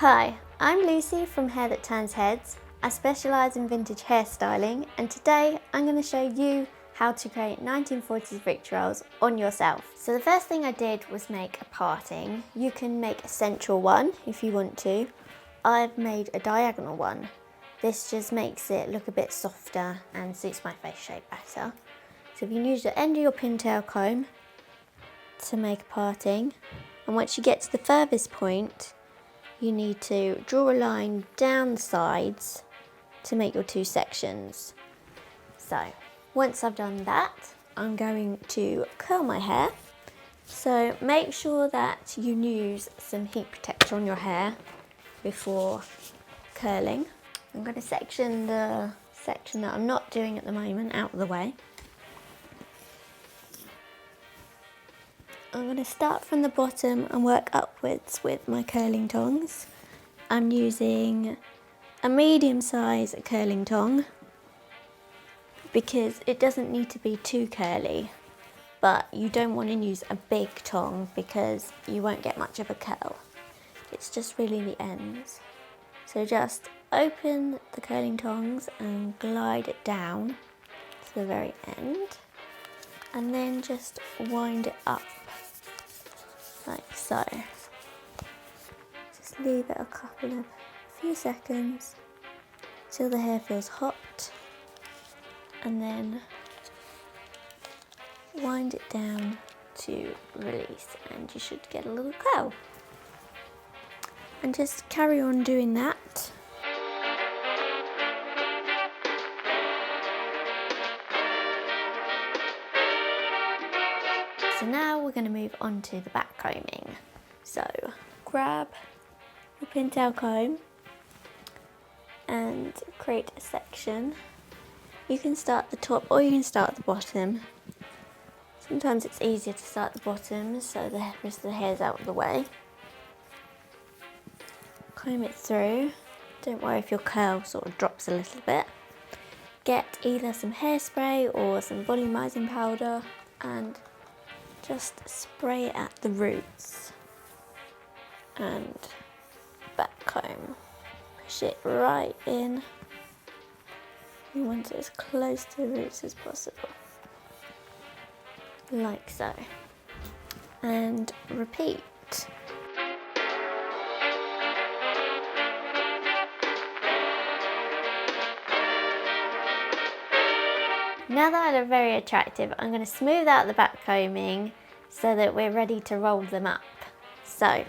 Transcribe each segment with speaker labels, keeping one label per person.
Speaker 1: Hi, I'm Lucy from Hair That Turns Heads. I specialise in vintage hairstyling, and today I'm going to show you how to create 1940s victuals on yourself. So the first thing I did was make a parting. You can make a central one if you want to. I've made a diagonal one. This just makes it look a bit softer and suits my face shape better. So if you use the end of your pintail comb to make a parting, and once you get to the furthest point, you need to draw a line down the sides to make your two sections. So once I've done that, I'm going to curl my hair. So make sure that you use some heat protector on your hair before curling. I'm going to section the section that I'm not doing at the moment out of the way. I'm going to start from the bottom and work upwards with my curling tongs. I'm using a medium size curling tong because it doesn't need to be too curly, but you don't want to use a big tong because you won't get much of a curl. It's just really the ends. So just open the curling tongs and glide it down to the very end, and then just wind it up like so. Just leave it a few seconds till the hair feels hot, and then wind it down to release, and you should get a little curl. And just carry on doing that. So now we're going to move on to the back combing. So grab your pintail comb and create a section. You can start at the top or you can start at the bottom. Sometimes it's easier to start at the bottom so the rest of the hair is out of the way. Comb it through. Don't worry if your curl sort of drops a little bit. Get either some hairspray or some volumizing powder and just spray it at the roots and back comb. Push it right in. You want it as close to the roots as possible, like so, and repeat. Now that they're very attractive, I'm going to smooth out the back combing so that we're ready to roll them up. So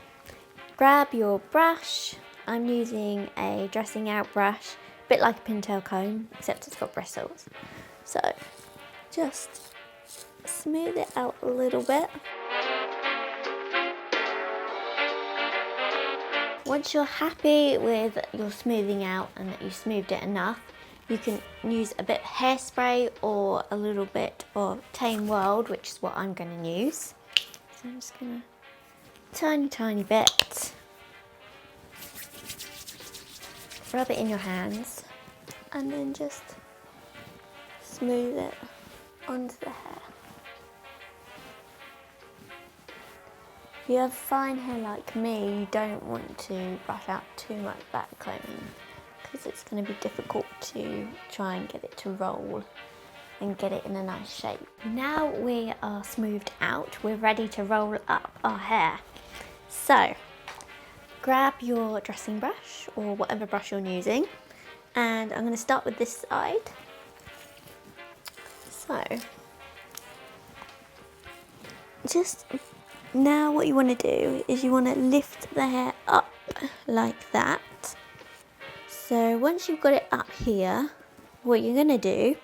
Speaker 1: grab your brush. I'm using a dressing out brush, a bit like a pintail comb, except it's got bristles. So just smooth it out a little bit. Once you're happy with your smoothing out and that you've smoothed it enough, you can use a bit of hairspray or a little bit of Tame World, which is what I'm going to use. So I'm just going to tiny bit. Rub it in your hands and then just smooth it onto the hair. If you have fine hair like me, you don't want to brush out too much back combing because it's going to be difficult to try and get it to roll and get it in a nice shape. Now we are smoothed out, we're ready to roll up our hair. So grab your dressing brush or whatever brush you're using, and I'm going to start with this side. So just now what you want to do is you want to lift the hair up like that. So once you've got it up here, what you're going to do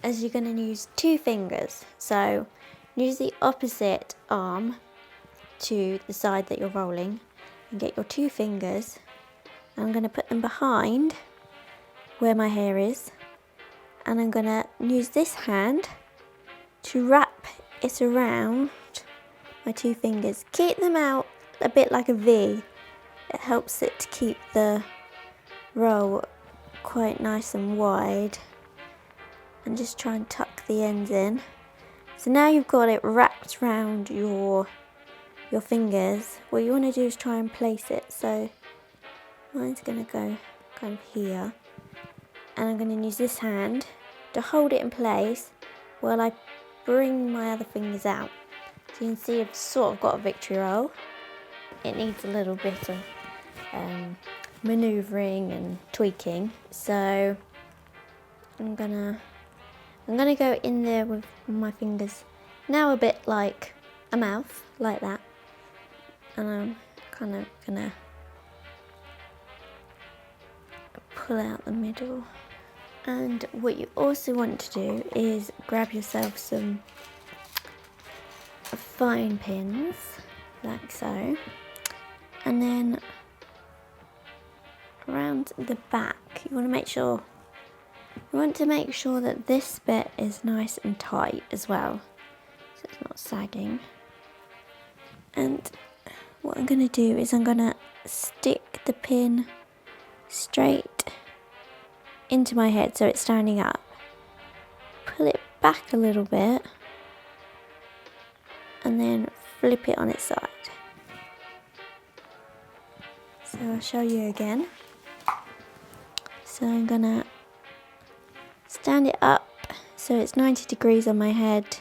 Speaker 1: is you're going to use two fingers. So use the opposite arm to the side that you're rolling and get your two fingers. I'm going to put them behind where my hair is, and I'm going to use this hand to wrap it around my two fingers. Keep them out a bit like a V. It helps it to keep the roll quite nice and wide, and just try and tuck the ends in. So now you've got it wrapped around your fingers. What you want to do is try and place it so Mine's going to go kind of here. And I'm going to use this hand to hold it in place while I bring my other fingers out. So you can see I've sort of got a victory roll. It needs a little bit of manoeuvring and tweaking. So I'm gonna go in there with my fingers now a bit like a mouth, like that. And I'm kind of gonna pull out the middle. And what you also want to do is grab yourself some fine pins, like so, and then around the back you want to make sure that this bit is nice and tight as well, so it's not sagging. And what I'm going to do is I'm going to stick the pin straight into my head so it's standing up, pull it back a little bit, and then flip it on its side. So I'll show you again. So I'm gonna stand it up so it's 90 degrees on my head,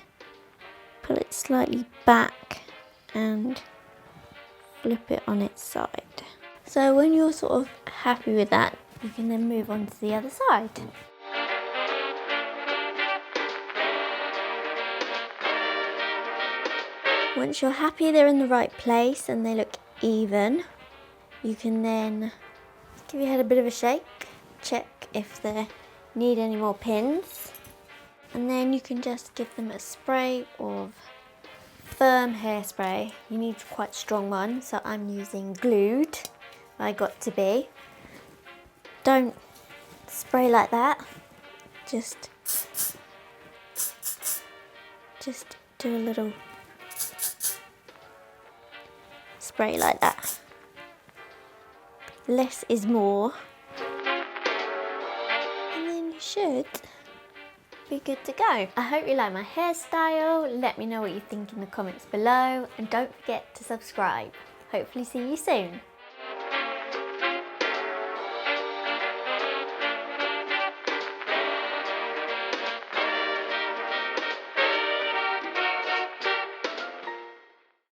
Speaker 1: pull it slightly back and flip it on its side. So when you're sort of happy with that, you can then move on to the other side. Once you're happy they're in the right place and they look even, you can then give your head a bit of a shake, check if they need any more pins, and then you can just give them a spray of firm hairspray. You need quite a strong one, so I'm using Glued by Got To Be. Don't spray like that, just do a little spray like that. Less is more. And then you should be good to go. I hope you like my hairstyle. Let me know what you think in the comments below, and don't forget to subscribe. Hopefully see you soon.